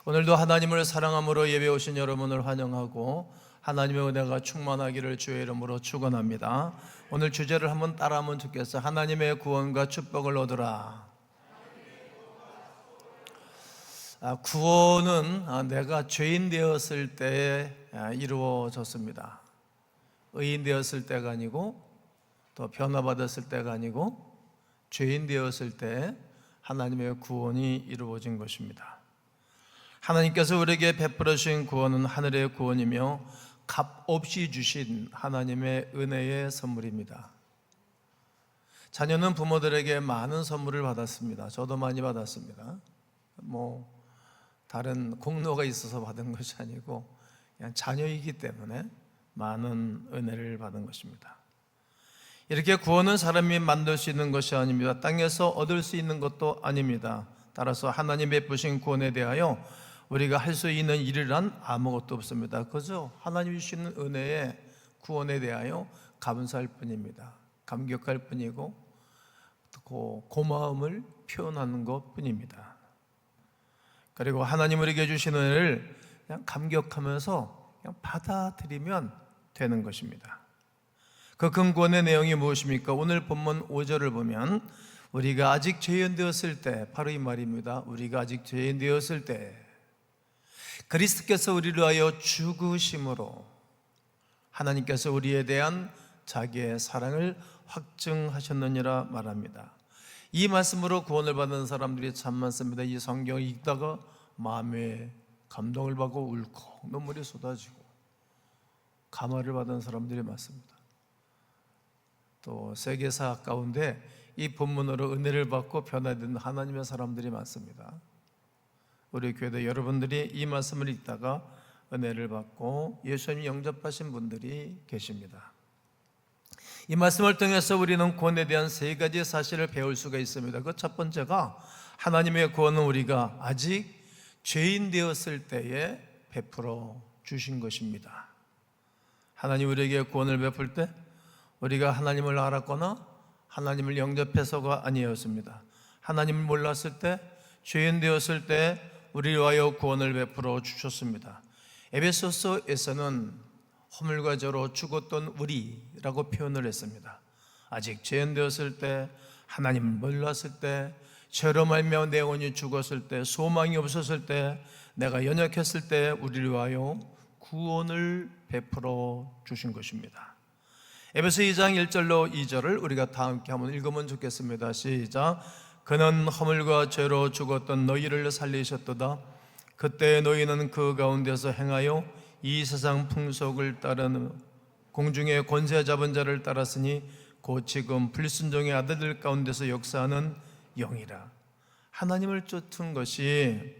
오늘도 하나님을 사랑함으로 예배 오신 여러분을 환영하고 하나님의 은혜가 충만하기를 주의 이름으로 축원합니다. 오늘 주제를 한번 따라하면 좋겠어요. 하나님의 구원과 축복을 얻으라. 구원은 내가 죄인 되었을 때에 이루어졌습니다. 의인 되었을 때가 아니고 또 변화받았을 때가 아니고 죄인 되었을 때 하나님의 구원이 이루어진 것입니다. 하나님께서 우리에게 베풀어 주신 구원은 하늘의 구원이며 값없이 주신 하나님의 은혜의 선물입니다. 자녀는 부모들에게 많은 선물을 받았습니다. 저도 많이 받았습니다. 다른 공로가 있어서 받은 것이 아니고 그냥 자녀이기 때문에 많은 은혜를 받은 것입니다. 이렇게 구원은 사람이 만들 수 있는 것이 아닙니다. 땅에서 얻을 수 있는 것도 아닙니다. 따라서 하나님 베푸신 구원에 대하여 우리가 할 수 있는 일이란 아무것도 없습니다. 그저 하나님이 주시는 은혜에 구원에 대하여 감사할 뿐입니다. 감격할 뿐이고 고마움을 표현하는 것 뿐입니다. 그리고 하나님 우리에게 주신 은혜를 그냥 감격하면서 그냥 받아들이면 되는 것입니다. 그 근구원의 내용이 무엇입니까? 오늘 본문 5절을 보면 우리가 아직 죄인 되었을 때, 바로 이 말입니다. 우리가 아직 죄인 되었을 때 그리스도께서 우리를 위하여 죽으심으로 하나님께서 우리에 대한 자기의 사랑을 확증하셨느니라 말합니다. 이 말씀으로 구원을 받은 사람들이 참 많습니다. 이 성경을 읽다가 마음에 감동을 받고 울컥 눈물이 쏟아지고 감화를 받은 사람들이 많습니다. 또 세계사 가운데 이 본문으로 은혜를 받고 변화된 하나님의 사람들이 많습니다. 우리 교회도 여러분들이 이 말씀을 읽다가 은혜를 받고 예수님 영접하신 분들이 계십니다. 이 말씀을 통해서 우리는 구원에 대한 세 가지 사실을 배울 수가 있습니다. 그 첫 번째가 하나님의 구원은 우리가 아직 죄인 되었을 때에 베풀어 주신 것입니다. 하나님 우리에게 구원을 베풀 때 우리가 하나님을 알았거나 하나님을 영접해서가 아니었습니다. 하나님을 몰랐을 때, 죄인 되었을 때 우리를 위하여 구원을 베풀어 주셨습니다. 에베소서에서는 허물과 죄로 죽었던 우리라고 표현을 했습니다. 아직 죄인 되었을 때, 하나님을 몰랐을 때, 죄로 말미암아 내 영혼이 죽었을 때, 소망이 없었을 때, 내가 연약했을 때 우리를 위하여 구원을 베풀어 주신 것입니다. 에베소 2장 1절로 2절을 우리가 다 함께 한번 읽으면 좋겠습니다. 시작. 그는 허물과 죄로 죽었던 너희를 살리셨도다. 그때 너희는 그 가운데서 행하여 이 세상 풍속을 따르는 공중의 권세 잡은 자를 따랐으니 곧 지금 불순종의 아들들 가운데서 역사하는 영이라. 하나님을 쫓은 것이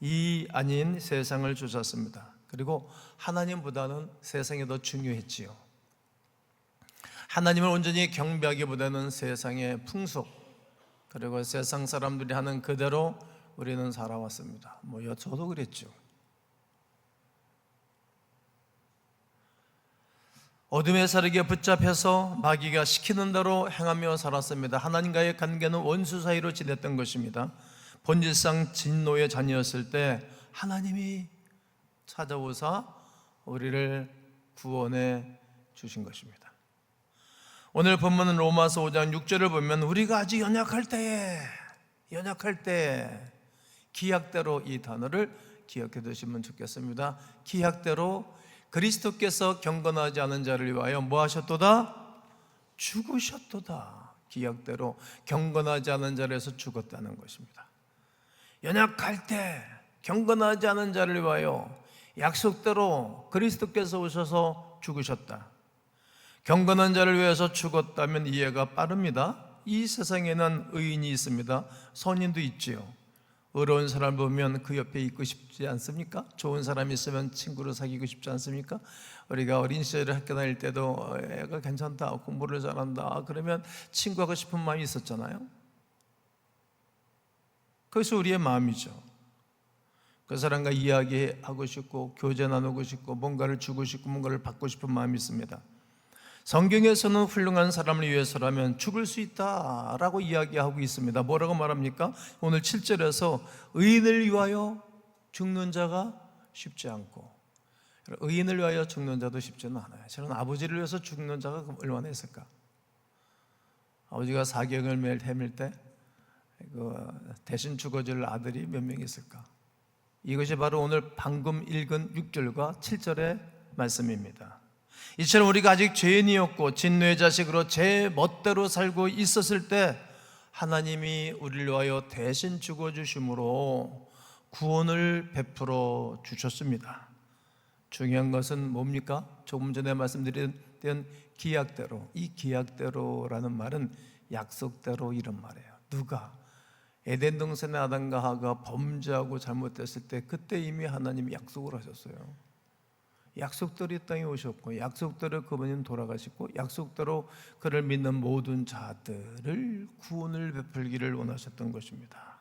이 아닌 세상을 쫓았습니다. 그리고 하나님보다는 세상이 더 중요했지요. 하나님을 온전히 경배하기보다는 세상의 풍속 그리고 세상 사람들이 하는 그대로 우리는 살아왔습니다. 저도 그랬죠. 어둠의 세력에 붙잡혀서 마귀가 시키는 대로 행하며 살았습니다. 하나님과의 관계는 원수 사이로 지냈던 것입니다. 본질상 진노의 자녀였을 때 하나님이 찾아오사 우리를 구원해 주신 것입니다. 오늘 본문은 로마서 5장 6절을 보면 우리가 아직 연약할 때에 기약대로, 이 단어를 기억해 두시면 좋겠습니다. 기약대로 그리스도께서 경건하지 않은 자를 위하여 뭐 하셨도다? 죽으셨도다. 기약대로 경건하지 않은 자를 위해서 죽었다는 것입니다. 연약할 때 경건하지 않은 자를 위하여 약속대로 그리스도께서 오셔서 죽으셨다. 경건한 자를 위해서 죽었다면 이해가 빠릅니다. 이 세상에는 의인이 있습니다. 선인도 있지요. 의로운 사람 보면 그 옆에 있고 싶지 않습니까? 좋은 사람이 있으면 친구로 사귀고 싶지 않습니까? 우리가 어린 시절에 학교 다닐 때도 애가 괜찮다, 공부를 잘한다 그러면 친구하고 싶은 마음이 있었잖아요. 그것이 우리의 마음이죠. 그 사람과 이야기하고 싶고 교제 나누고 싶고 뭔가를 주고 싶고 뭔가를 받고 싶은 마음이 있습니다. 성경에서는 훌륭한 사람을 위해서라면 죽을 수 있다라고 이야기하고 있습니다. 뭐라고 말합니까? 오늘 7절에서 의인을 위하여 죽는 자가 쉽지 않고, 의인을 위하여 죽는 자도 쉽지는 않아요. 저는 아버지를 위해서 죽는 자가 얼마나 있을까? 아버지가 사경을 매일 헤맬 때 대신 죽어줄 아들이 몇 명 있을까? 이것이 바로 오늘 방금 읽은 6절과 7절의 말씀입니다. 이처럼 우리가 아직 죄인이었고 진노의 자식으로 제 멋대로 살고 있었을 때 하나님이 우리를 위하여 대신 죽어주심으로 구원을 베풀어 주셨습니다. 중요한 것은 뭡니까? 조금 전에 말씀드렸던 기약대로, 이 기약대로라는 말은 약속대로 이런 말이에요. 누가? 에덴 동산의 아담과 하와가 범죄하고 잘못됐을 때 그때 이미 하나님이 약속을 하셨어요. 약속대로 이 땅에 오셨고 약속대로 그분은 돌아가시고 약속대로 그를 믿는 모든 자들을 구원을 베풀기를 원하셨던 것입니다.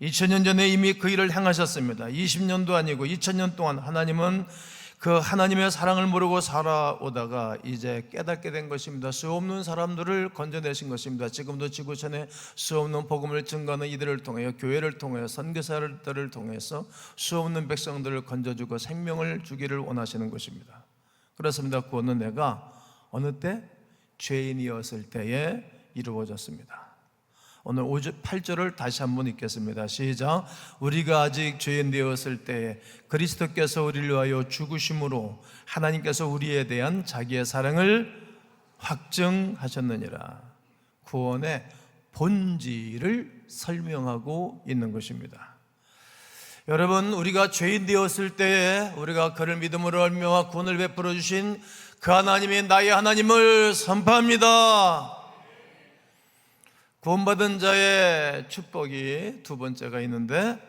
2000년 전에 이미 그 일을 행하셨습니다. 20년도 아니고 2000년 동안 하나님은 그 하나님의 사랑을 모르고 살아오다가 이제 깨닫게 된 것입니다. 수없는 사람들을 건져내신 것입니다. 지금도 지구촌에 수없는 복음을 증거하는 이들을 통하여, 교회를 통하여, 선교사들을 통해서 수없는 백성들을 건져주고 생명을 주기를 원하시는 것입니다. 그렇습니다. 구원은 내가 어느 때? 죄인이었을 때에 이루어졌습니다. 오늘 8절을 다시 한번 읽겠습니다. 시작. 우리가 아직 죄인 되었을 때에 그리스도께서 우리를 위하여 죽으심으로 하나님께서 우리에 대한 자기의 사랑을 확증하셨느니라. 구원의 본질을 설명하고 있는 것입니다. 여러분, 우리가 죄인 되었을 때에 우리가 그를 믿음으로 알미와 구원을 베풀어 주신 그 하나님이 나의 하나님을 선포합니다. 구원받은 자의 축복이 두 번째가 있는데,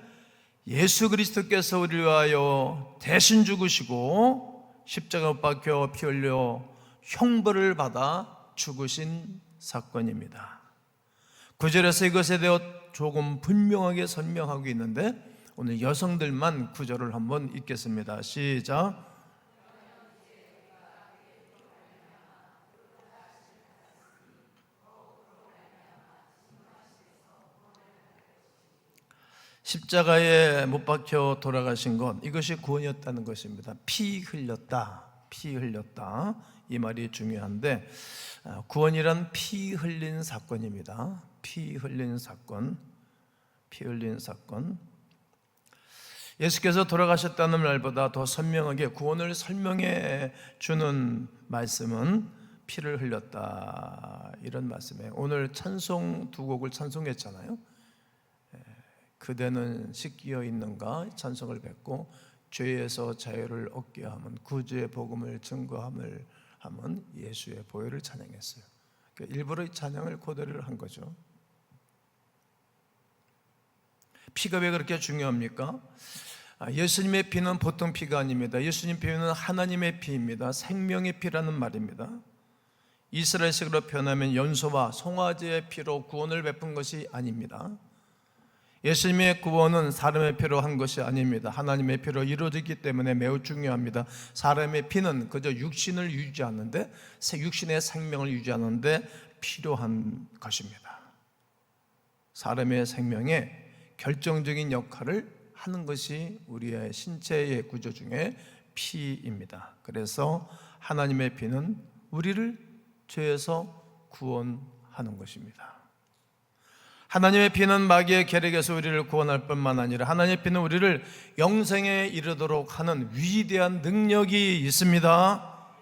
예수 그리스도께서 우리를 위하여 대신 죽으시고 십자가 못 박혀 피 흘려 형벌을 받아 죽으신 사건입니다. 9절에서 이것에 대해 조금 분명하게 설명하고 있는데, 오늘 여성들만 9절을 한번 읽겠습니다. 시작. 십자가에 못 박혀 돌아가신 것, 이것이 구원이었다는 것입니다. 피 흘렸다, 피 흘렸다, 이 말이 중요한데, 구원이란 피 흘린 사건입니다. 피 흘린 사건, 피 흘린 사건. 예수께서 돌아가셨다는 말보다 더 선명하게 구원을 설명해 주는 말씀은 피를 흘렸다, 이런 말씀이에요. 오늘 찬송 두 곡을 찬송했잖아요. 그대는 씻기어 있는가 찬송을 뵙고, 죄에서 자유를 얻게 하면, 구주의 복음을 증거함을 하면 예수의 보혈을 찬양했어요. 일부러 이 찬양을 고대를 한 거죠. 피가 왜 그렇게 중요합니까? 예수님의 피는 보통 피가 아닙니다. 예수님 피는 하나님의 피입니다. 생명의 피라는 말입니다. 이스라엘식으로 표현하면 연소와 송아지의 피로 구원을 베푼 것이 아닙니다. 예수님의 구원은 사람의 피로 한 것이 아닙니다. 하나님의 피로 이루어지기 때문에 매우 중요합니다. 사람의 피는 그저 육신을 유지하는데, 육신의 생명을 유지하는데 필요한 것입니다. 사람의 생명에 결정적인 역할을 하는 것이 우리의 신체의 구조 중에 피입니다. 그래서 하나님의 피는 우리를 죄에서 구원하는 것입니다. 하나님의 피는 마귀의 계략에서 우리를 구원할 뿐만 아니라 하나님의 피는 우리를 영생에 이르도록 하는 위대한 능력이 있습니다.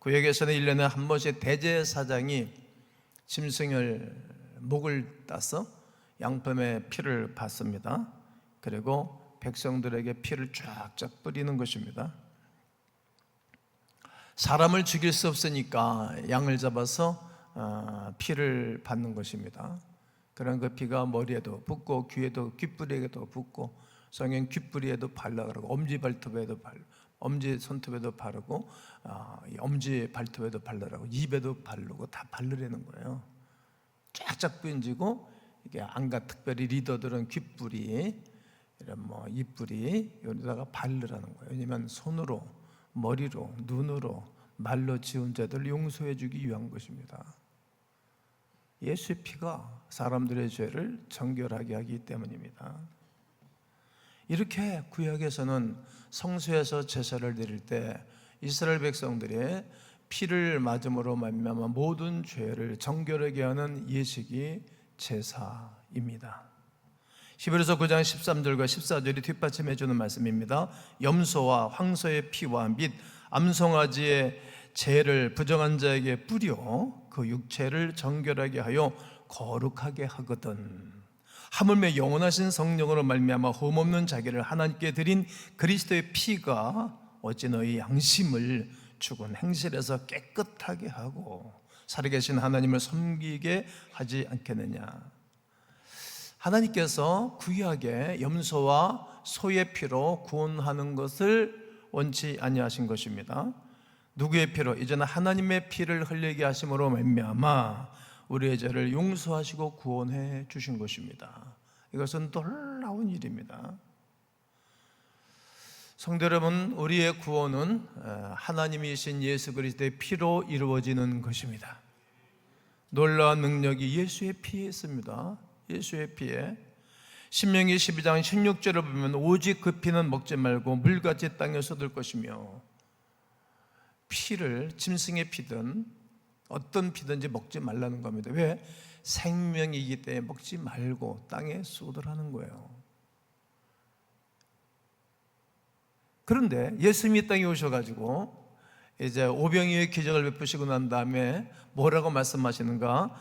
구약에서는 1년에 한 번씩 대제사장이 짐승을 목을 따서 양품의 피를 받습니다. 그리고 백성들에게 피를 쫙쫙 뿌리는 것입니다. 사람을 죽일 수 없으니까 양을 잡아서 피를 받는 것입니다. 그런 그 피가 머리에도 붓고 귀에도 귓뿌리에도 붓고, 성경 귓뿌리에도 발라 그러고, 엄지 발톱에도 바르고, 엄지 손톱에도 바르고, 엄지 발톱에도 바르라고, 입에도 바르고 다 바르라는 거예요. 쫙쫙 뿌인지고, 이게 안가 특별히 리더들은 귓뿌리, 이런 입뿌리 여기다가 바르라는 거예요. 왜냐하면 손으로, 머리로, 눈으로, 말로 지은 자들 용서해 주기 위한 것입니다. 예수의 피가 사람들의 죄를 정결하게 하기 때문입니다. 이렇게 구약에서는 성소에서 제사를 드릴 때 이스라엘 백성들의 피를 맞음으로 말미암아 모든 죄를 정결하게 하는 예식이 제사입니다. 히브리서 9장 13절과 14절이 뒷받침해 주는 말씀입니다. 염소와 황소의 피와 및 암송아지의 죄를 부정한 자에게 뿌려 그 육체를 정결하게 하여 거룩하게 하거든. 하물며 영원하신 성령으로 말미암아 흠없는 자기를 하나님께 드린 그리스도의 피가 어찌 너희 양심을 죽은 행실에서 깨끗하게 하고 살아계신 하나님을 섬기게 하지 않겠느냐. 하나님께서 구약에 염소와 소의 피로 구원하는 것을 원치 아니하신 것입니다. 누구의 피로? 이제는 하나님의 피를 흘리게 하심으로 말미암아 우리의 죄를 용서하시고 구원해 주신 것입니다. 이것은 놀라운 일입니다. 성도 여러분, 우리의 구원은 하나님이신 예수 그리스도의 피로 이루어지는 것입니다. 놀라운 능력이 예수의 피에 있습니다. 예수의 피에. 신명기 12장 16절을 보면 오직 그 피는 먹지 말고 물같이 땅에 쏟을 것이며, 피를 짐승의 피든 어떤 피든지 먹지 말라는 겁니다. 왜? 생명이기 때문에 먹지 말고 땅에 쏟으라는 거예요. 그런데 예수님이 땅에 오셔가지고 이제 오병이어의 기적을 베푸시고 난 다음에 뭐라고 말씀하시는가?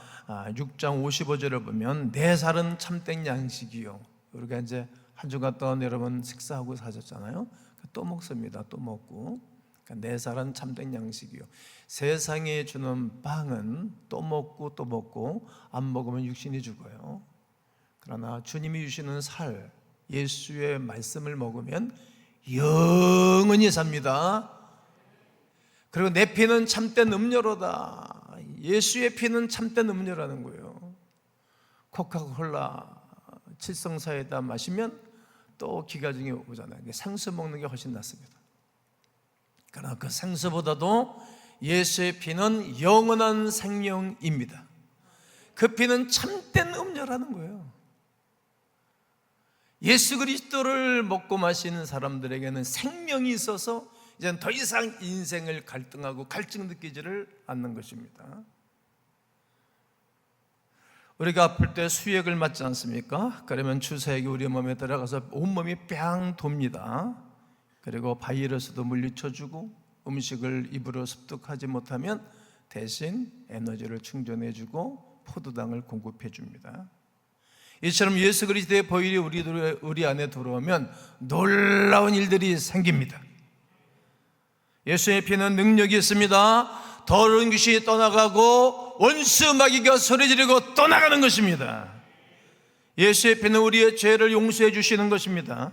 6장 55절을 보면 내 살은 참된 양식이요. 우리가 이제 한 주간 동안 여러분 식사하고 사셨잖아요. 또 먹습니다. 또 먹고. 내 살은 참된 양식이요. 세상에 주는 빵은 또 먹고 또 먹고 안 먹으면 육신이 죽어요. 그러나 주님이 주시는 살, 예수의 말씀을 먹으면 영원히 삽니다. 그리고 내 피는 참된 음료로다. 예수의 피는 참된 음료라는 거예요. 코카콜라 칠성사에다 마시면 또 기가증이 오잖아요. 생수 먹는 게 훨씬 낫습니다. 그러나 그 생수보다도 예수의 피는 영원한 생명입니다. 그 피는 참된 음료라는 거예요. 예수 그리스도를 먹고 마시는 사람들에게는 생명이 있어서 이제는 더 이상 인생을 갈등하고 갈증 느끼지를 않는 것입니다. 우리가 아플 때 수액을 맞지 않습니까? 그러면 주사액이 우리 몸에 들어가서 온몸이 뺑 돕니다. 그리고 바이러스도 물리쳐주고 음식을 입으로 습득하지 못하면 대신 에너지를 충전해주고 포도당을 공급해줍니다. 이처럼 예수 그리스도의 보혈이 우리 안에 들어오면 놀라운 일들이 생깁니다. 예수의 피는 능력이 있습니다. 더러운 귀신이 떠나가고 원수 마귀가 소리 지르고 떠나가는 것입니다. 예수의 피는 우리의 죄를 용서해 주시는 것입니다.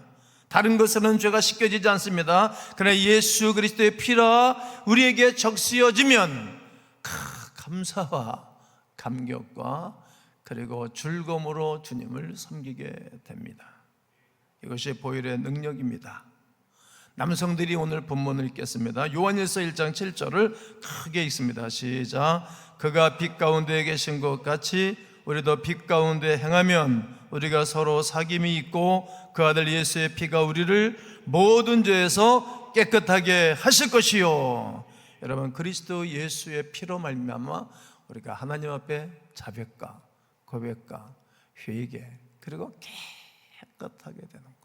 다른 것으로는 죄가 씻겨지지 않습니다. 그러나 예수 그리스도의 피라 우리에게 적시어지면 감사와 감격과 그리고 즐거움으로 주님을 섬기게 됩니다. 이것이 보혈의 능력입니다. 남성들이 오늘 본문을 읽겠습니다. 요한일서 1장 7절을 크게 읽습니다. 시작. 그가 빛 가운데 계신 것 같이 우리도 빛 가운데 행하면 우리가 서로 사귐이 있고 그 아들 예수의 피가 우리를 모든 죄에서 깨끗하게 하실 것이요. 여러분, 그리스도 예수의 피로 말미암아 우리가 하나님 앞에 자백과 고백과 회개 그리고 깨끗하게 되는 거예요.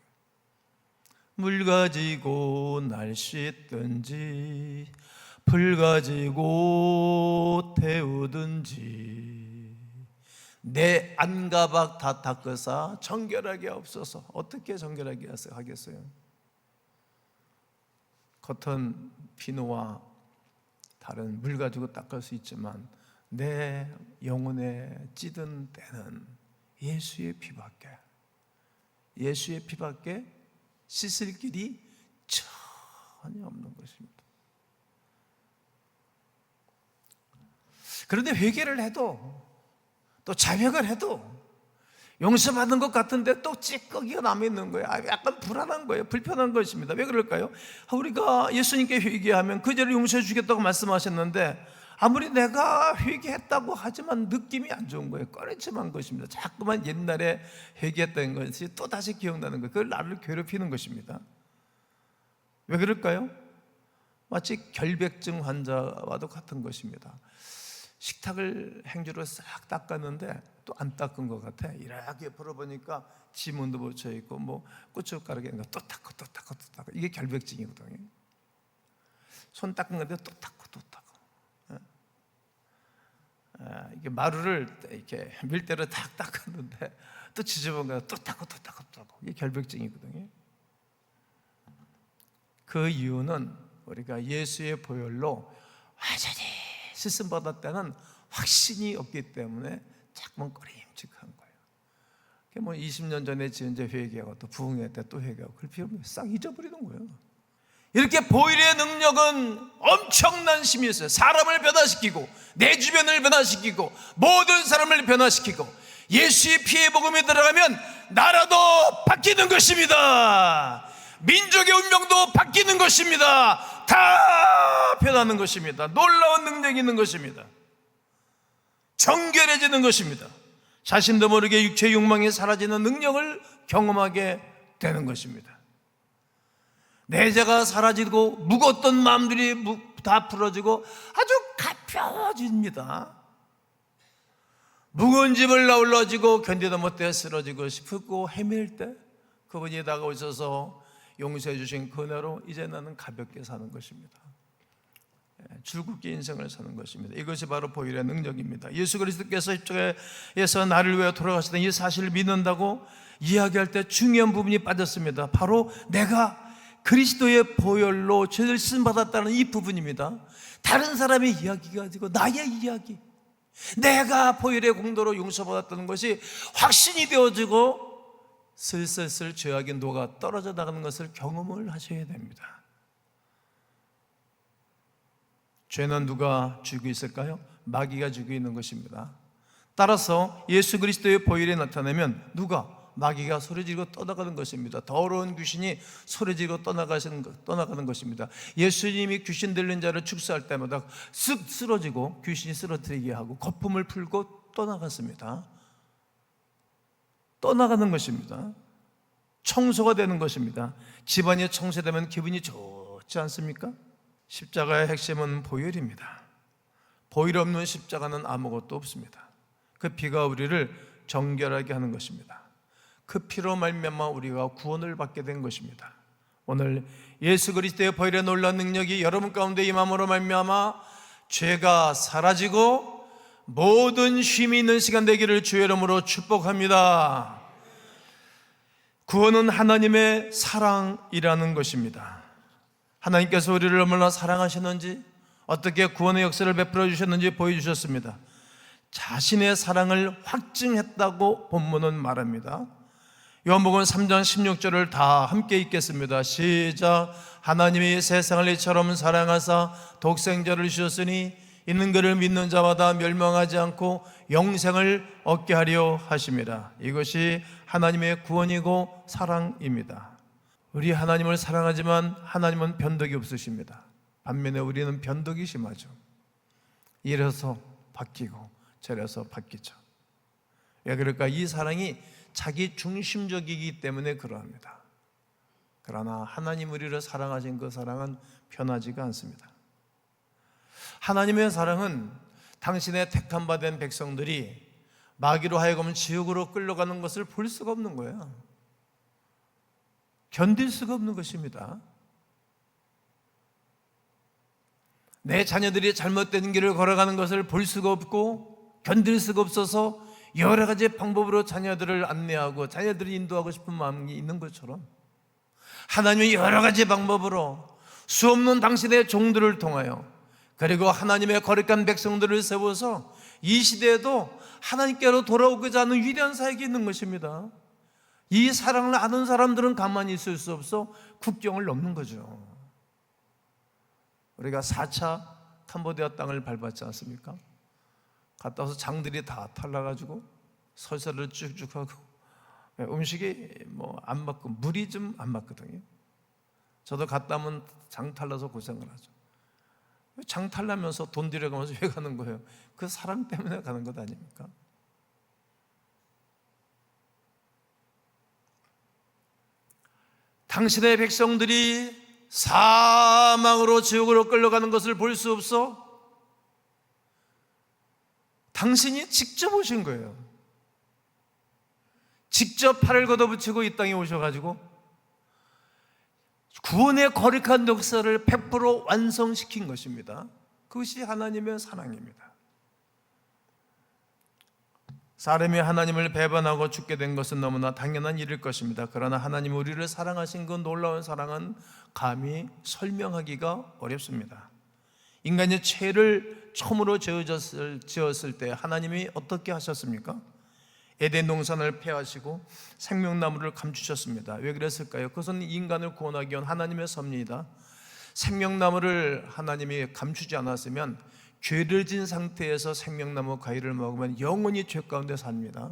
물 가지고 날 씻든지 불 가지고 태우든지 내 안가박 다 닦으사 정결하게 없어서. 어떻게 정결하게 하겠어요? 겉은 비누와 다른 물 가지고 닦을 수 있지만 내 영혼에 찌든 때는 예수의 피밖에 씻을 길이 전혀 없는 것입니다. 그런데 회개를 해도 또 자백을 해도 용서받은 것 같은데 또 찌꺼기가 남아있는 거예요. 약간 불안한 거예요. 불편한 것입니다. 왜 그럴까요? 우리가 예수님께 회개하면 그 죄를 용서해 주겠다고 말씀하셨는데 아무리 내가 회개했다고 하지만 느낌이 안 좋은 거예요. 꺼리침한 것입니다. 자꾸만 옛날에 회개했던 것이 또다시 기억나는 거예요. 그걸 나를 괴롭히는 것입니다. 왜 그럴까요? 마치 결백증 환자와도 같은 것입니다. 식탁을 행주로 싹 닦았는데 또 안 닦은 것 같아. 이렇게 풀어보니까 지문도 묻혀있고 뭐 고춧가루가 또 닦고 또 닦고 또 닦고. 이게 결백증이거든요. 손 닦은 건데 또 닦고 또 닦고. 이게 마루를 이렇게 밀대로 탁 닦았는데 또 지저분 거 또 닦고 또 닦고 또 닦고. 이게 결백증이거든요. 그 이유는 우리가 예수의 보혈로 완전히 씻음 받았다는 확신이 없기 때문에 자꾸만 꺼림칙한 거예요. 뭐 20년 전에 지은 제 회개하고 또 부흥회 때 또 회개하고 그럴 필요 없어요. 싹 잊어버리는 거예요. 이렇게 보혈의 능력은 엄청난 힘이 있어요. 사람을 변화시키고 내 주변을 변화시키고 모든 사람을 변화시키고 예수의 피의 복음이 들어가면 나라도 바뀌는 것입니다. 민족의 운명도 바뀌는 것입니다. 다 변하는 것입니다. 놀라운 능력이 있는 것입니다. 정결해지는 것입니다. 자신도 모르게 육체의 욕망이 사라지는 능력을 경험하게 되는 것입니다. 내재가 사라지고 무거웠던 마음들이 다 풀어지고 아주 가벼워집니다. 무거운 짐을 나올라지고 견디다 못해 쓰러지고 싶고 헤맬 때 그분이 다가오셔서 용서해 주신 그 은혜로 이제 나는 가볍게 사는 것입니다. 즐겁게 인생을 사는 것입니다. 이것이 바로 보혈의 능력입니다. 예수 그리스도께서 십자가에서 나를 위해 돌아가시던 이 사실을 믿는다고 이야기할 때 중요한 부분이 빠졌습니다. 바로 내가 그리스도의 보혈로 죄를 씻음 받았다는 이 부분입니다. 다른 사람의 이야기가 아니고 나의 이야기, 내가 보혈의 공로로 용서받았다는 것이 확신이 되어지고 슬슬 죄악의 노가 떨어져 나가는 것을 경험을 하셔야 됩니다. 죄는 누가 쥐고 있을까요? 마귀가 쥐고 있는 것입니다. 따라서 예수 그리스도의 보혈이 나타나면 누가? 마귀가 소리지르고 떠나가는 것입니다. 더러운 귀신이 소리지르고 떠나가는 것입니다. 예수님이 귀신 들린 자를 축사할 때마다 쓱 쓰러지고 귀신이 쓰러뜨리게 하고 거품을 풀고 떠나갔습니다. 떠나가는 것입니다. 청소가 되는 것입니다. 집안이 청소되면 기분이 좋지 않습니까? 십자가의 핵심은 보혈입니다. 보혈 없는 십자가는 아무것도 없습니다. 그 피가 우리를 정결하게 하는 것입니다. 그 피로 말미암아 우리가 구원을 받게 된 것입니다. 오늘 예수 그리스도의 보혈의 놀라운 능력이 여러분 가운데 임함으로 말미암아 죄가 사라지고 모든 쉼이 있는 시간 되기를 주의 이름으로 축복합니다. 구원은 하나님의 사랑이라는 것입니다. 하나님께서 우리를 얼마나 사랑하셨는지, 어떻게 구원의 역사를 베풀어 주셨는지 보여주셨습니다. 자신의 사랑을 확증했다고 본문은 말합니다. 요한복음 3장 16절을 다 함께 읽겠습니다. 시작. 하나님이 세상을 이처럼 사랑하사 독생자를 주셨으니 이는 그를 믿는 자마다 멸망하지 않고 영생을 얻게 하려 하심이라. 이것이 하나님의 구원이고 사랑입니다. 우리 하나님을 사랑하지만 하나님은 변덕이 없으십니다. 반면에 우리는 변덕이 심하죠. 이래서 바뀌고 저래서 바뀌죠. 왜 그럴까? 이 사랑이 자기 중심적이기 때문에 그러합니다. 그러나 하나님 우리를 사랑하신 그 사랑은 변하지가 않습니다. 하나님의 사랑은 당신의 택함받은 백성들이 마귀로 하여금 지옥으로 끌려가는 것을 볼 수가 없는 거예요. 견딜 수가 없는 것입니다. 내 자녀들이 잘못된 길을 걸어가는 것을 볼 수가 없고 견딜 수가 없어서 여러 가지 방법으로 자녀들을 안내하고 자녀들을 인도하고 싶은 마음이 있는 것처럼 하나님이 여러 가지 방법으로 수없는 당신의 종들을 통하여 그리고 하나님의 거룩한 백성들을 세워서 이 시대에도 하나님께로 돌아오고자 하는 위대한 사역이 있는 것입니다. 이 사랑을 아는 사람들은 가만히 있을 수 없어 국경을 넘는 거죠. 우리가 4차 캄보디아 땅을 밟았지 않습니까? 갔다 와서 장들이 다 탈라가지고 설사를 쭉쭉 하고 음식이 안 맞고 물이 좀 안 맞거든요. 저도 갔다 오면 장 탈라서 고생을 하죠. 장탈나면서 돈 들여가면서 왜 가는 거예요? 그 사랑 때문에 가는 것 아닙니까? 당신의 백성들이 사망으로 지옥으로 끌려가는 것을 볼 수 없어? 당신이 직접 오신 거예요. 직접 팔을 걷어붙이고 이 땅에 오셔가지고 구원의 거룩한 역사를 100% 완성시킨 것입니다. 그것이 하나님의 사랑입니다. 사람이 하나님을 배반하고 죽게 된 것은 너무나 당연한 일일 것입니다. 그러나 하나님 우리를 사랑하신 그 놀라운 사랑은 감히 설명하기가 어렵습니다. 인간이 죄를 처음으로 지었을 때 하나님이 어떻게 하셨습니까? 에덴 동산을 폐하시고 생명나무를 감추셨습니다. 왜 그랬을까요? 그것은 인간을 구원하기 위한 하나님의 섭리이다. 생명나무를 하나님이 감추지 않았으면 죄를 진 상태에서 생명나무 과일을 먹으면 영원히 죄 가운데 삽니다.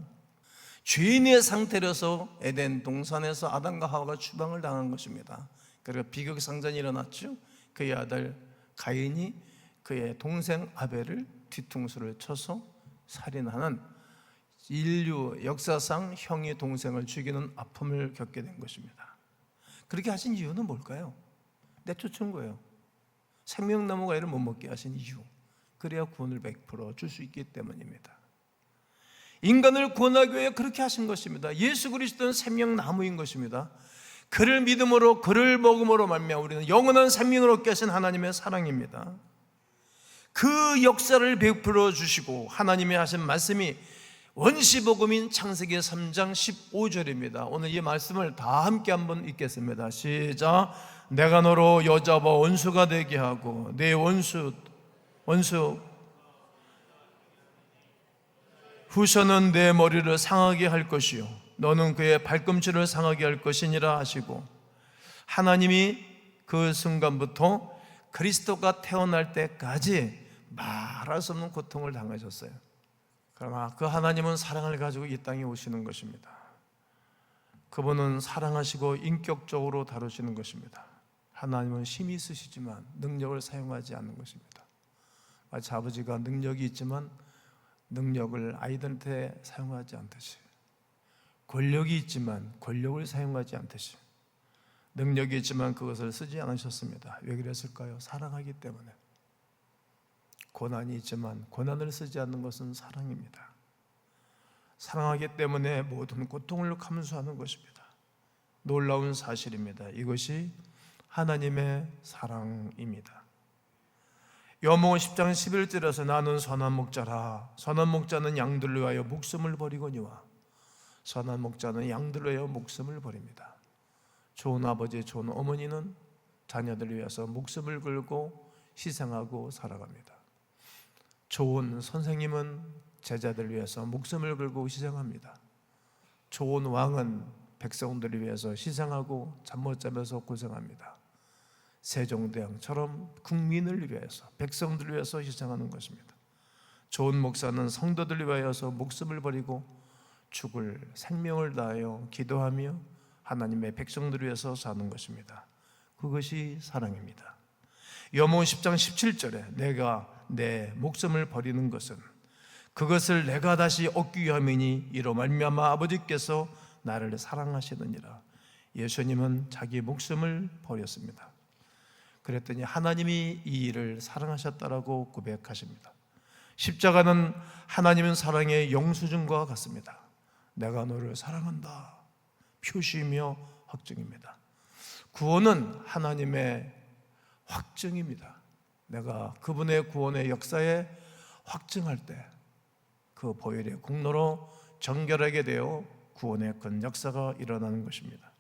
죄인의 상태로서 에덴 동산에서 아담과 하와가 추방을 당한 것입니다. 그리고 비극상전이 일어났죠. 그의 아들 가인이 그의 동생 아벨을 뒤통수를 쳐서 살인하는 인류 역사상 형이 동생을 죽이는 아픔을 겪게 된 것입니다. 그렇게 하신 이유는 뭘까요? 내쫓은 거예요. 생명나무 과일을 못 먹게 하신 이유, 그래야 구원을 100% 줄 수 있기 때문입니다. 인간을 구원하기 위해 그렇게 하신 것입니다. 예수 그리스도는 생명나무인 것입니다. 그를 믿음으로, 그를 먹음으로 말미암아 우리는 영원한 생명을 얻게 하신 하나님의 사랑입니다. 그 역사를 베풀어 주시고 하나님이 하신 말씀이 원시복음인 창세기 3장 15절입니다. 오늘 이 말씀을 다 함께 한번 읽겠습니다. 시작. 내가 너로 여자와 원수가 되게 하고 내 원수 후손은 내 머리를 상하게 할 것이요 너는 그의 발꿈치를 상하게 할 것이니라 하시고, 하나님이 그 순간부터 그리스도가 태어날 때까지 말할 수 없는 고통을 당하셨어요. 그러나 그 하나님은 사랑을 가지고 이 땅에 오시는 것입니다. 그분은 사랑하시고 인격적으로 다루시는 것입니다. 하나님은 힘이 있으시지만 능력을 사용하지 않는 것입니다. 마치 아버지가 능력이 있지만 능력을 아이들한테 사용하지 않듯이, 권력이 있지만 권력을 사용하지 않듯이, 능력이 있지만 그것을 쓰지 않으셨습니다. 왜 그랬을까요? 사랑하기 때문에. 고난이 있지만 고난을 쓰지 않는 것은 사랑입니다. 사랑하기 때문에 모든 고통을 감수하는 것입니다. 놀라운 사실입니다. 이것이 하나님의 사랑입니다. 요한복음 10장 11절에서 나는 선한 목자라. 선한 목자는 양들을 위하여 목숨을 버리거니와 선한 목자는 양들을 위하여 목숨을 버립니다. 좋은 아버지, 좋은 어머니는 자녀들을 위해서 목숨을 걸고 희생하고 살아갑니다. 좋은 선생님은 제자들을 위해서 목숨을 걸고 희생합니다. 좋은 왕은 백성들을 위해서 희생하고 잠 못 자면서 고생합니다. 세종대왕처럼 국민을 위해서, 백성들을 위해서 희생하는 것입니다. 좋은 목사는 성도들을 위하여서 목숨을 버리고 죽을 생명을 다하여 기도하며 하나님의 백성들을 위해서 사는 것입니다. 그것이 사랑입니다. 요한복음 10장 17절에 내가 내 목숨을 버리는 것은 그것을 내가 다시 얻기 위함이니 이로 말미암아 아버지께서 나를 사랑하시느니라. 예수님은 자기 목숨을 버렸습니다. 그랬더니 하나님이 이 일을 사랑하셨다라고 고백하십니다. 십자가는 하나님은 사랑의 영수증과 같습니다. 내가 너를 사랑한다 표시이며 확증입니다. 구원은 하나님의 확증입니다. 내가 그분의 구원의 역사에 확증할 때 그 보혈의 공로로 정결하게 되어 구원의 큰 역사가 일어나는 것입니다.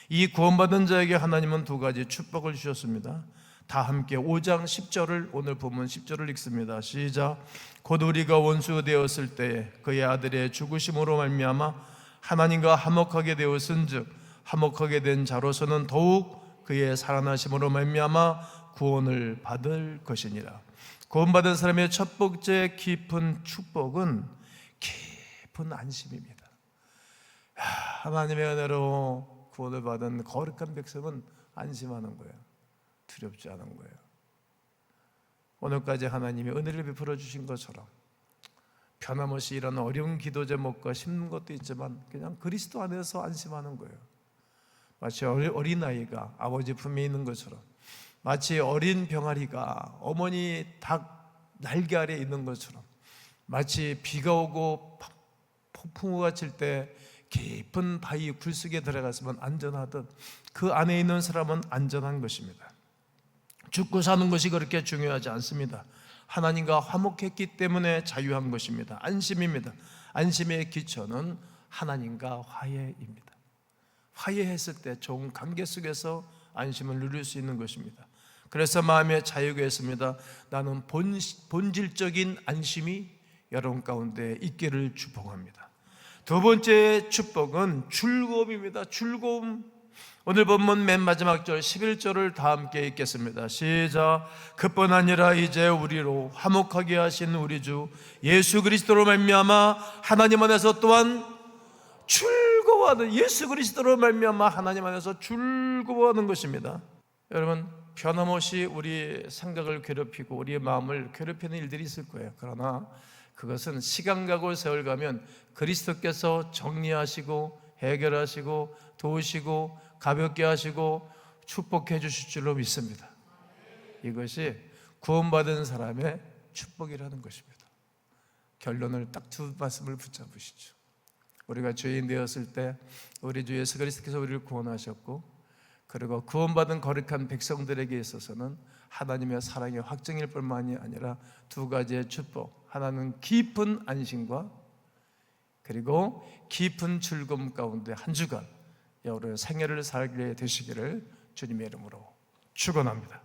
이 구원받은 자에게 하나님은 두 가지 축복을 주셨습니다. 다 함께 5장 10절을, 오늘 본문 10절을 읽습니다. 시작. 곧 우리가 원수 되었을 때에 그의 아들의 죽으심으로 말미암아 하나님과 화목하게 되었은즉 화목하게 된 자로서는 더욱 그의 살아나심으로 말미암아 구원을 받을 것이니라. 구원받은 사람의 첫 번째 깊은 축복은 깊은 안심입니다. 하나님의 은혜로 구원을 받은 거룩한 백성은 안심하는 거예요. 두렵지 않은 거예요. 오늘까지 하나님이 은혜를 베풀어 주신 것처럼 변함없이 이런 어려운 기도 제목과 힘든 것도 있지만 그냥 그리스도 안에서 안심하는 거예요. 마치 어린아이가 아버지 품에 있는 것처럼, 마치 어린 병아리가 어머니 닭 날개 아래에 있는 것처럼, 마치 비가 오고 폭풍우가 칠 때 깊은 바위 굴속에 들어갔으면 안전하듯 그 안에 있는 사람은 안전한 것입니다. 죽고 사는 것이 그렇게 중요하지 않습니다. 하나님과 화목했기 때문에 자유한 것입니다. 안심입니다. 안심의 기초는 하나님과 화해입니다. 화해했을 때 좋은 관계 속에서 안심을 누릴 수 있는 것입니다. 그래서 마음의 자유가 있습니다. 나는 본질적인 안심이 여러분 가운데 있기를 축복합니다. 두 번째 축복은 즐거움입니다. 즐거움. 오늘 본문 맨 마지막 절 11절을 다 함께 읽겠습니다. 시작. 그뿐 아니라 이제 우리로 화목하게 하신 우리 주 예수 그리스도로 말미암아 하나님 안에서 또한 즐거워하는, 예수 그리스도로 말미암아 하나님 안에서 즐거워하는 것입니다. 여러분, 변함없이 우리 생각을 괴롭히고 우리의 마음을 괴롭히는 일들이 있을 거예요. 그러나 그것은 시간 가고 세월 가면 그리스도께서 정리하시고 해결하시고 도우시고 가볍게 하시고 축복해 주실 줄로 믿습니다. 이것이 구원받은 사람의 축복이라는 것입니다. 결론을 딱 두 말씀을 붙잡으시죠. 우리가 죄인 되었을 때 우리 주 예수 그리스도께서 우리를 구원하셨고, 그리고 구원받은 거룩한 백성들에게 있어서는 하나님의 사랑의 확증일 뿐만이 아니라 두 가지의 축복, 하나는 깊은 안심과 그리고 깊은 즐거움 가운데 한 주간 여러분의 생애를 살게 되시기를 주님의 이름으로 축원합니다.